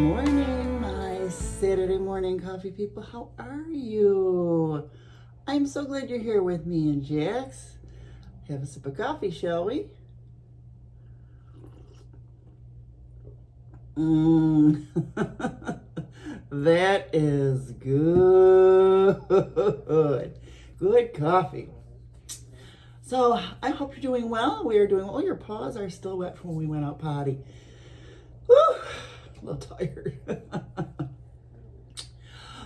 morning, my Saturday morning coffee people. How are you? I'm so glad you're here with me and Jax. Have a sip of coffee, shall we? That is good. Good coffee. So I hope you're doing well. We are doing well. Your paws are still wet from when we went out potty. Whew, a little tired.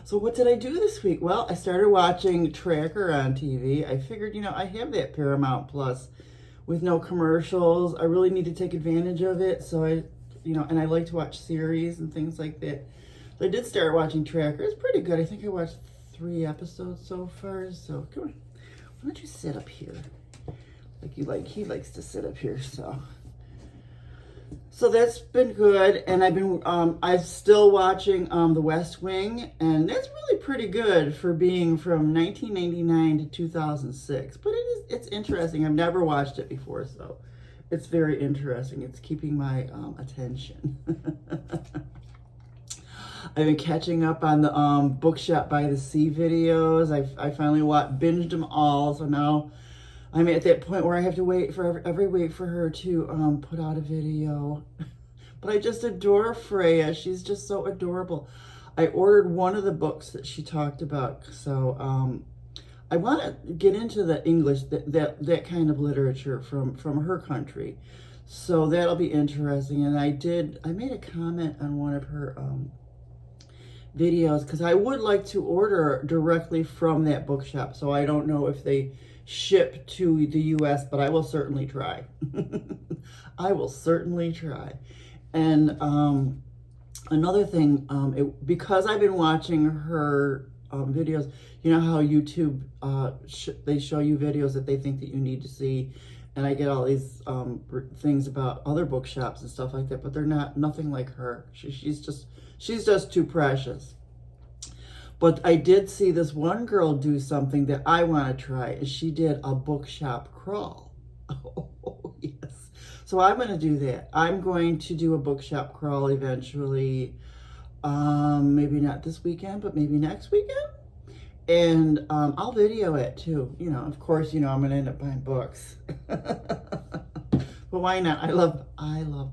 So what did I do this week? Well, I started watching Tracker on TV. I figured, I have that Paramount Plus with no commercials. I really need to take advantage of it. So and I like to watch series and things like that. So I did start watching Tracker. It's pretty good. I think I watched 3 episodes so far. So come on, why don't you sit up here? He likes to sit up here. So that's been good, and I'm still watching The West Wing, and that's really pretty good for being from 1999 to 2006. But it's interesting. I've never watched it before, so it's very interesting. It's keeping my attention. I've been catching up on the Bookshop by the Sea videos. I finally binged them all, so now I'm at that point where I have to wait for every week for her to put out a video. But I just adore Freya. She's just so adorable. I ordered one of the books that she talked about. So I want to get into the English, that kind of literature from her country. So that'll be interesting. And I made a comment on one of her videos because I would like to order directly from that bookshop. So I don't know if they ship to the US, but I will certainly try. I will certainly try. And another thing, because I've been watching her videos, you know how YouTube, they show you videos that they think that you need to see, and I get all these things about other bookshops and stuff like that, but they're nothing like her. She's just too precious. But I did see this one girl do something that I want to try, and she did a bookshop crawl. Oh, yes. So I'm going to do that. I'm going to do a bookshop crawl eventually. Maybe not this weekend, but maybe next weekend. And I'll video it too. Of course, I'm going to end up buying books. But why not? I love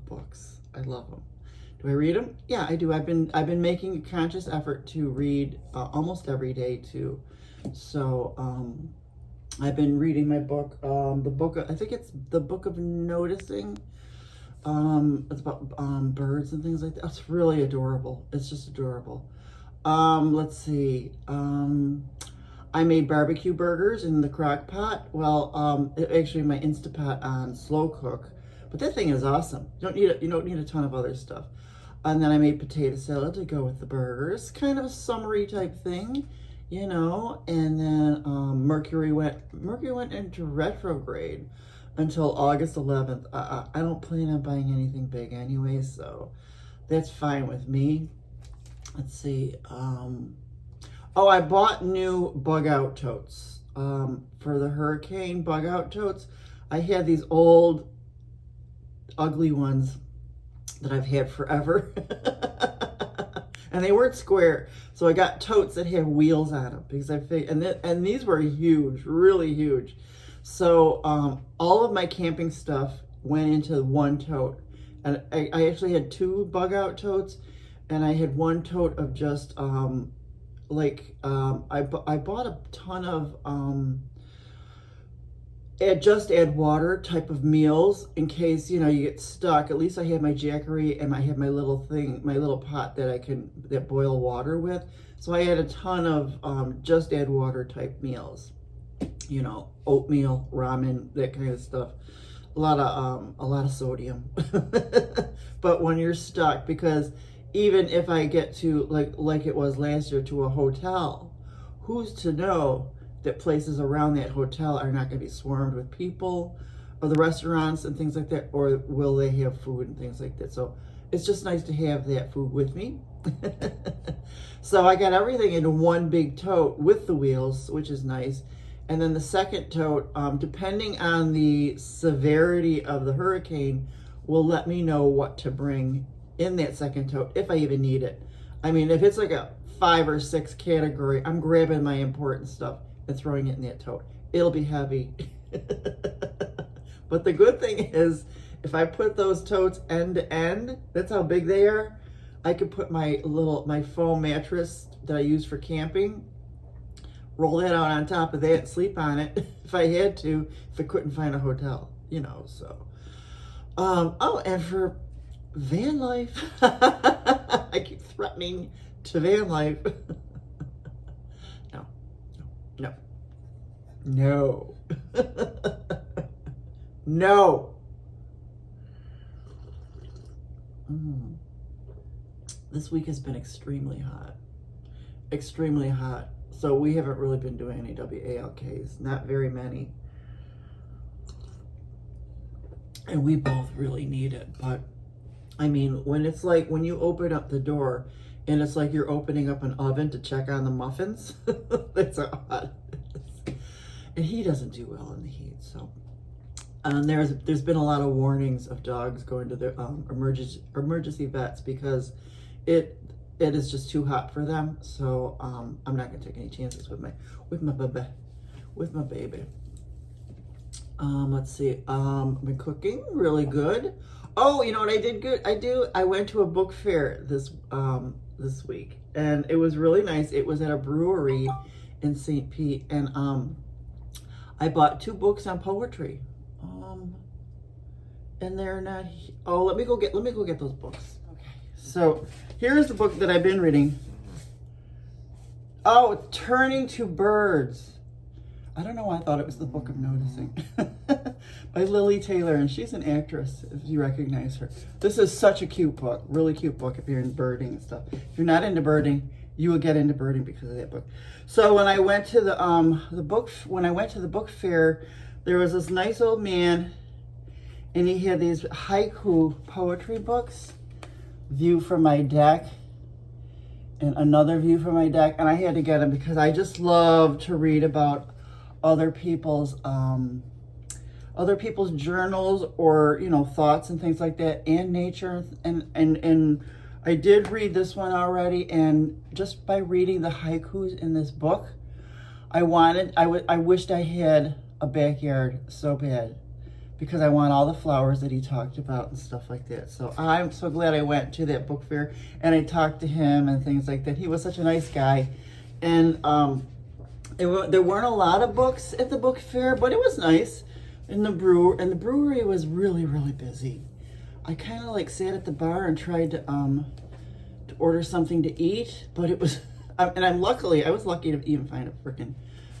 books. I love them. Do I read them? Yeah, I do. I've been making a conscious effort to read almost every day too. So I've been reading my book, I think it's the Book of Noticing. It's about birds and things like that. It's really adorable. It's just adorable. Let's see. I made barbecue burgers in the crock pot. Well, actually my Instapot on slow cook, but that thing is awesome. You don't need a ton of other stuff. And then I made potato salad to go with the burgers. Kind of a summery type thing, And then Mercury went into retrograde until August 11th. I don't plan on buying anything big anyway, so that's fine with me. Let's see. I bought new bug out totes for the hurricane bug out totes. I had these old ugly ones that I've had forever. And they weren't square. So I got totes that had wheels on them because I figured, and these were huge, really huge. So all of my camping stuff went into one tote. And I actually had 2 bug out totes, and I had 1 tote of just I bought a ton of add water type of meals in case you get stuck. At least I have my Jackery, and I have my little pot that boil water with. So I had a ton of just add water type meals, oatmeal, ramen, that kind of stuff. A lot of sodium. But when you're stuck, because even if I get to like it was last year, to a hotel, who's to know that places around that hotel are not going to be swarmed with people, or the restaurants and things like that, or will they have food and things like that. So it's just nice to have that food with me. So I got everything into one big tote with the wheels, which is nice. And then the second tote, depending on the severity of the hurricane, will let me know what to bring in that second tote if I even need it. I mean, if it's like a 5 or 6 category, I'm grabbing my important stuff and throwing it in that tote. It'll be heavy. But the good thing is, if I put those totes end to end, that's how big they are, I could put my foam mattress that I use for camping, roll that out on top of that and sleep on it if I had to, if I couldn't find a hotel, you know, so. Oh, and for van life, I keep threatening to van life. No, no, no, no. This week has been extremely hot. Extremely hot. So we haven't really been doing any WALKs. Not very many. And we both really need it. But, I mean, when it's like, when you open up the door and it's like you're opening up an oven to check on the muffins, that's how hot it is. And he doesn't do well in the heat, so. There's been a lot of warnings of dogs going to their emergency vets because it is just too hot for them. So I'm not gonna take any chances with my baby. Let's see. I've been cooking really good. Oh, you know what I did good? I went to a book fair this week, and it was really nice. It was at a brewery in St. Pete, and I bought 2 books on poetry. And they're not. Oh, let me go get those books. Okay. So here's the book that I've been reading. Oh, Turning to Birds. I don't know why I thought it was the Book of Noticing. By Lily Taylor, and she's an actress, if you recognize her. This is such a cute book, really cute book if you're into birding and stuff. If you're not into birding, you will get into birding because of that book. So when I went to the book fair, there was this nice old man, and he had these haiku poetry books, View from My Deck, and another View from My Deck, and I had to get them because I just love to read about other people's journals, or, you know, thoughts and things like that, and nature, and I did read this one already, and just by reading the haikus in this book, I wished I had a backyard so bad, because I want all the flowers that he talked about and stuff like that. So I'm so glad I went to that book fair and I talked to him and things like that. He was such a nice guy. And there weren't a lot of books at the book fair, but it was nice. And the brewery was really, really busy. I kind of like sat at the bar and tried to order something to eat, but it was, and I was lucky to even find a freaking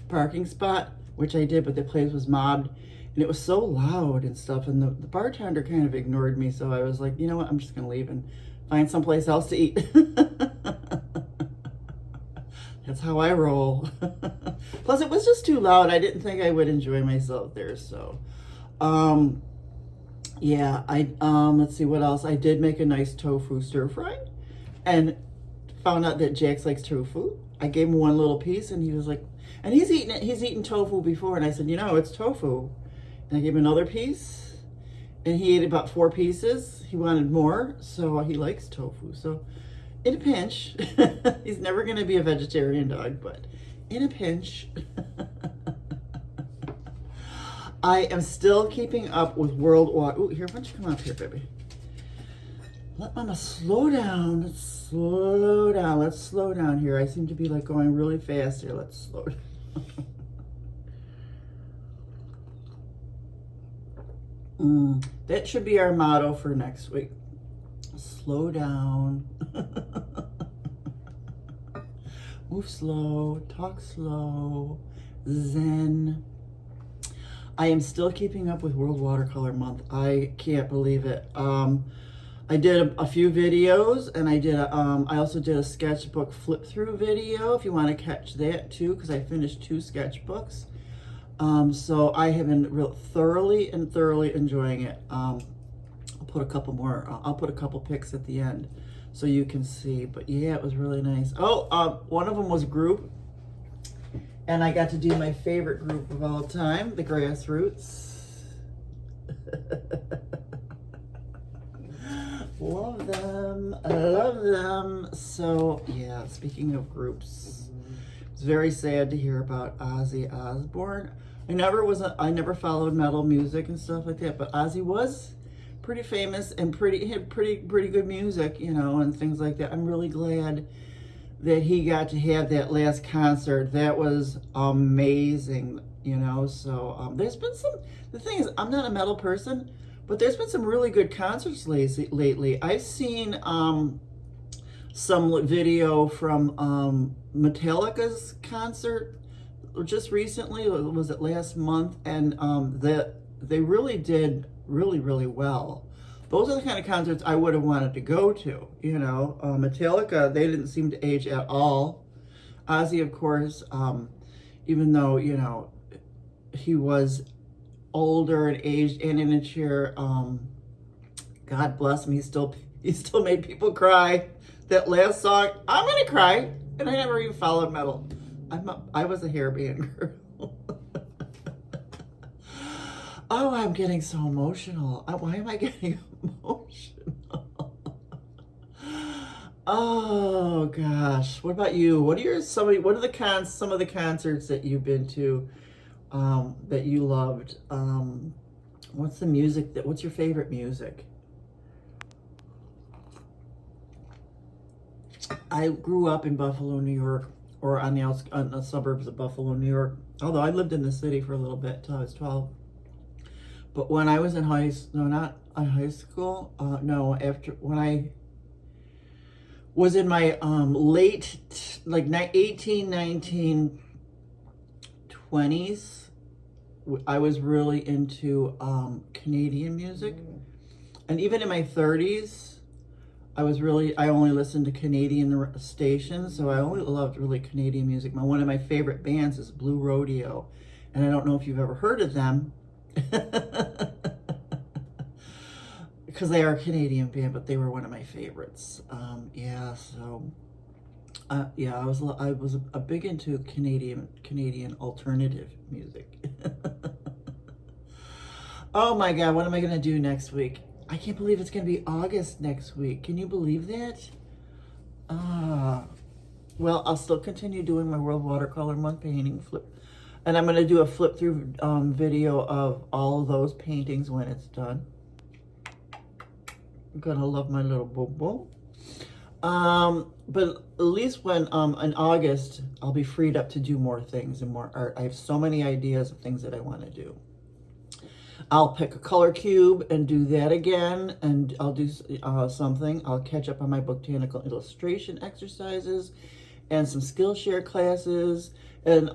parking spot, which I did, but the place was mobbed. And it was so loud and stuff, and the bartender kind of ignored me, so I was like, you know what, I'm just going to leave and find someplace else to eat. That's how I roll. Plus, it was just too loud. I didn't think I would enjoy myself there, so. Yeah, let's see what else. I did make a nice tofu stir fry, and found out that Jax likes tofu. I gave him one little piece, and he was like, and he's eaten tofu before, and I said, you know, it's tofu. And I gave him another piece, and he ate about 4 pieces. He wanted more, so he likes tofu. So in a pinch, he's never going to be a vegetarian dog, but in a pinch, I am still keeping up with World War. Ooh, here, why don't you come up here, baby? Let Mama slow down. Let's slow down. Let's slow down here. I seem to be like going really fast here. Let's slow down. That should be our motto for next week. Slow down. Move slow. Talk slow. Zen. I am still keeping up with World Watercolor Month. I can't believe it. I did a few videos, and I also did a sketchbook flip through video, if you want to catch that too, because I finished 2 sketchbooks. So I have been thoroughly enjoying it. I'll put a couple pics at the end so you can see, but yeah, it was really nice. Oh, one of them was group, and I got to do my favorite group of all time, the Grassroots. Love them. I love them. So, yeah, speaking of groups, it's very sad to hear about Ozzy Osbourne. I never followed metal music and stuff like that, but Ozzy was pretty famous and had pretty good music, you know, and things like that. I'm really glad that he got to have that last concert. That was amazing, you know. So there's been the thing is, I'm not a metal person, but there's been some really good concerts lately. I've seen some video from Metallica's concert just recently. Was it last month? And they really did really well. Those are the kind of concerts I would have wanted to go to, you know. Metallica, they didn't seem to age at all. Ozzy, of course, even though, you know, he was older and aged and in a chair, God bless him, he still made people cry. That last song, I'm gonna cry, and I never even followed metal. I was a hairband girl. Oh, I'm getting so emotional. Why am I getting emotional? Oh gosh. What about you? What are some of the concerts that you've been to that you loved? What's your favorite music? I grew up in Buffalo, New York, or on the suburbs of Buffalo, New York. Although I lived in the city for a little bit till I was 12. But when I was in high school, when I was in my late, like 18, 19, 20s, I was really into Canadian music. And even in my 30s, I only listened to Canadian stations, so I only loved really Canadian music. One of my favorite bands is Blue Rodeo, and I don't know if you've ever heard of them. Because they are a Canadian band, but they were one of my favorites. I was a big into Canadian alternative music. Oh my God, what am I gonna do next week? I can't believe it's gonna be August next week. Can you believe that? Well, I'll still continue doing my World Watercolor Month painting flip. And I'm going to do a flip through video of all of those paintings when it's done. I'm going to love my little boo-boo. But at least when in August, I'll be freed up to do more things and more art. I have so many ideas of things that I want to do. I'll pick a color cube and do that again. And I'll do something. I'll catch up on my botanical illustration exercises and some Skillshare classes. And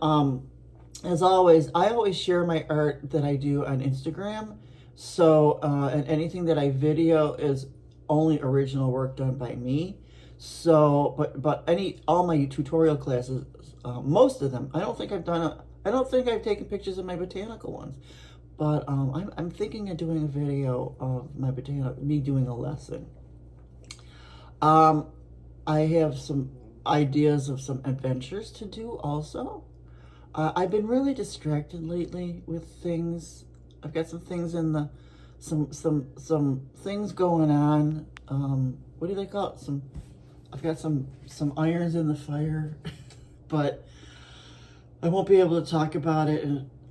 as always, I always share my art that I do on Instagram. So, and anything that I video is only original work done by me. So, but all my tutorial classes, most of them, I don't think I've taken pictures of my botanical ones. But I'm thinking of doing a video of me doing a lesson. I have some ideas of some adventures to do also. I've been really distracted lately with things. I've got some things some things going on. What do they call it? I've got some irons in the fire, but I won't be able to talk about it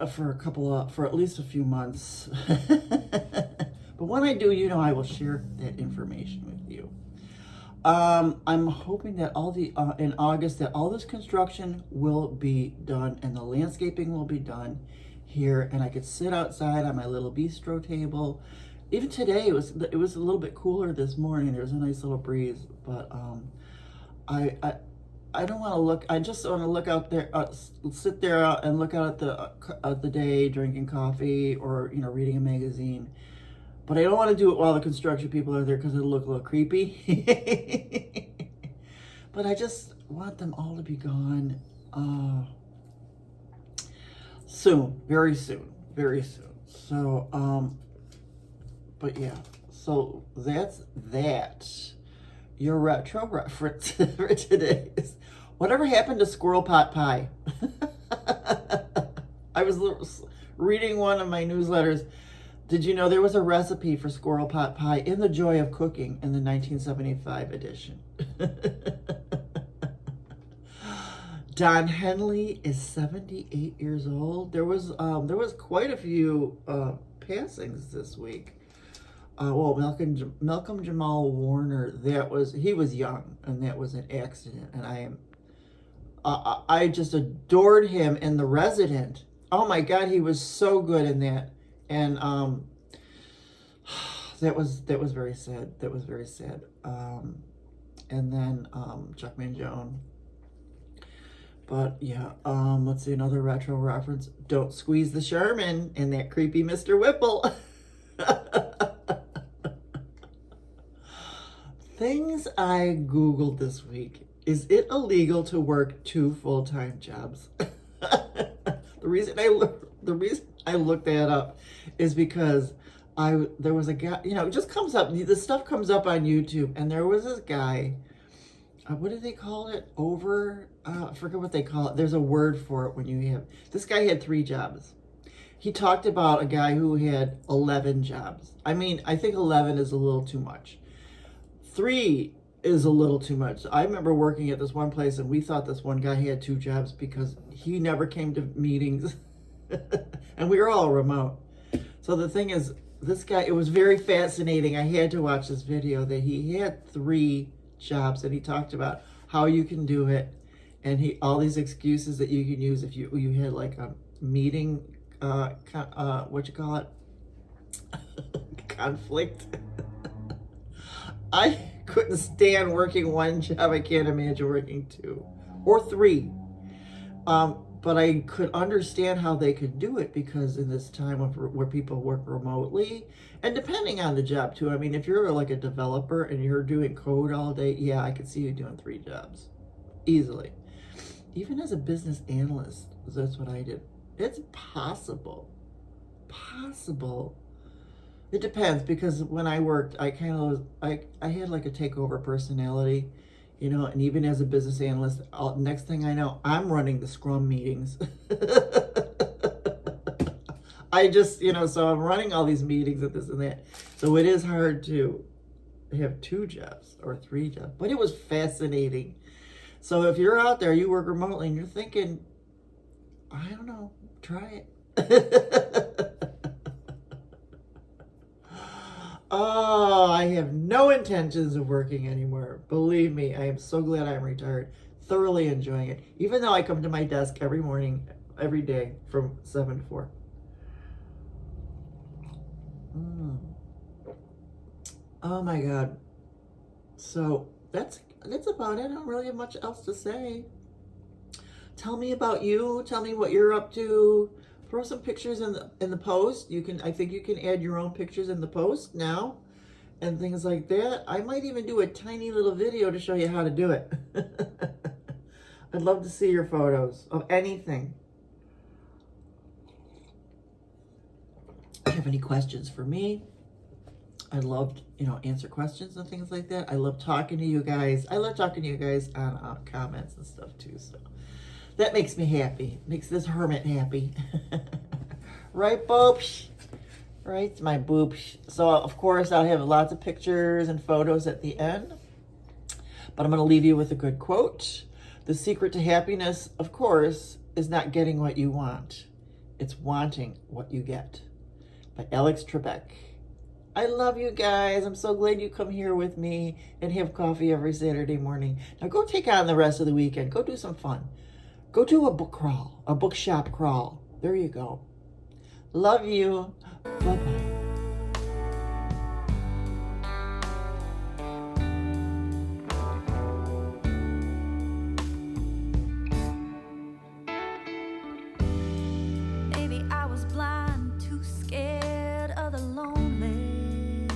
for at least a few months. But when I do, you know, I will share that information with you. I'm hoping that in August that all this construction will be done and the landscaping will be done here, and I could sit outside on my little bistro table. Even today it was a little bit cooler this morning. There was a nice little breeze, but I don't want to look. I just want to look out there, sit there and look out at the day, drinking coffee or reading a magazine. But I don't want to do it while the construction people are there because it'll look a little creepy. But I just want them all to be gone soon, very soon, very soon. So, but yeah, so that's that. Your retro reference for today is whatever happened to squirrel pot pie? I was reading one of my newsletters Did you know there was a recipe for squirrel pot pie in The Joy of Cooking in the 1975 edition? Don Henley is 78 years old. There was quite a few passings this week. Well, Malcolm Jamal Warner, he was young, and that was an accident. And I just adored him in The Resident. Oh my God, he was so good in that. And that was very sad. That was very sad. And then Chuck Mangione. But yeah, let's see, another retro reference. Don't squeeze the Sherman and that creepy Mr. Whipple. Things I Googled this week. Is it illegal to work 2 full-time jobs? The reason I looked that up is because there was a guy, it just comes up, this stuff comes up on YouTube, and there was this guy, what do they call it? I forget what they call it. There's a word for it when you have, this guy had 3 jobs. He talked about a guy who had 11 jobs. I mean, I think 11 is a little too much. 3 is a little too much. I remember working at this one place, and we thought this one guy had 2 jobs because he never came to meetings. And we were all remote. So the thing is, this guy, it was very fascinating. I had to watch this video that he had 3 jobs, and he talked about how you can do it, and all these excuses that you can use if you had like a meeting, what you call it, conflict. I couldn't stand working 1 job. I can't imagine working 2 or 3. But I could understand how they could do it, because in this time where people work remotely, and depending on the job too. I mean, if you're like a developer and you're doing code all day, yeah, I could see you doing 3 jobs easily. Even as a business analyst, that's what I did. It's possible. It depends, because when I worked, I had like a takeover personality. And even as a business analyst, next thing I know, I'm running the Scrum meetings. I just, so I'm running all these meetings and this and that. So it is hard to have 2 jobs or 3 jobs, but it was fascinating. So if you're out there, you work remotely, and you're thinking, I don't know, try it. Oh, I have no intentions of working anymore. Believe me, I am so glad I'm retired. Thoroughly enjoying it. Even though I come to my desk every morning, every day from 7 to 4. Oh my God. So that's about it. I don't really have much else to say. Tell me about you. Tell me what you're up to. Throw some pictures in the post. I think you can add your own pictures in the post now and things like that. I might even do a tiny little video to show you how to do it. I'd love to see your photos of anything. If you have any questions for me, I love to, answer questions and things like that. I love talking to you guys. I love talking to you guys on comments and stuff too, so. That makes me happy. Makes this hermit happy. Right, boobs? Right, my boobs. So, of course, I'll have lots of pictures and photos at the end. But I'm going to leave you with a good quote. The secret to happiness, of course, is not getting what you want. It's wanting what you get. By Alex Trebek. I love you guys. I'm so glad you come here with me and have coffee every Saturday morning. Now go take on the rest of the weekend. Go do some fun. Go do a book crawl, a bookshop crawl. There you go. Love you. Bye-bye. Maybe I was blind, too scared of the lonely.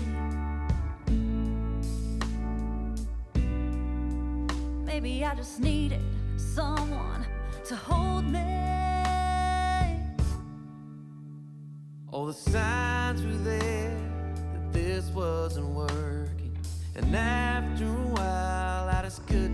Maybe I just needed someone to hold me. All the signs were there that this wasn't working, and after a while I just couldn't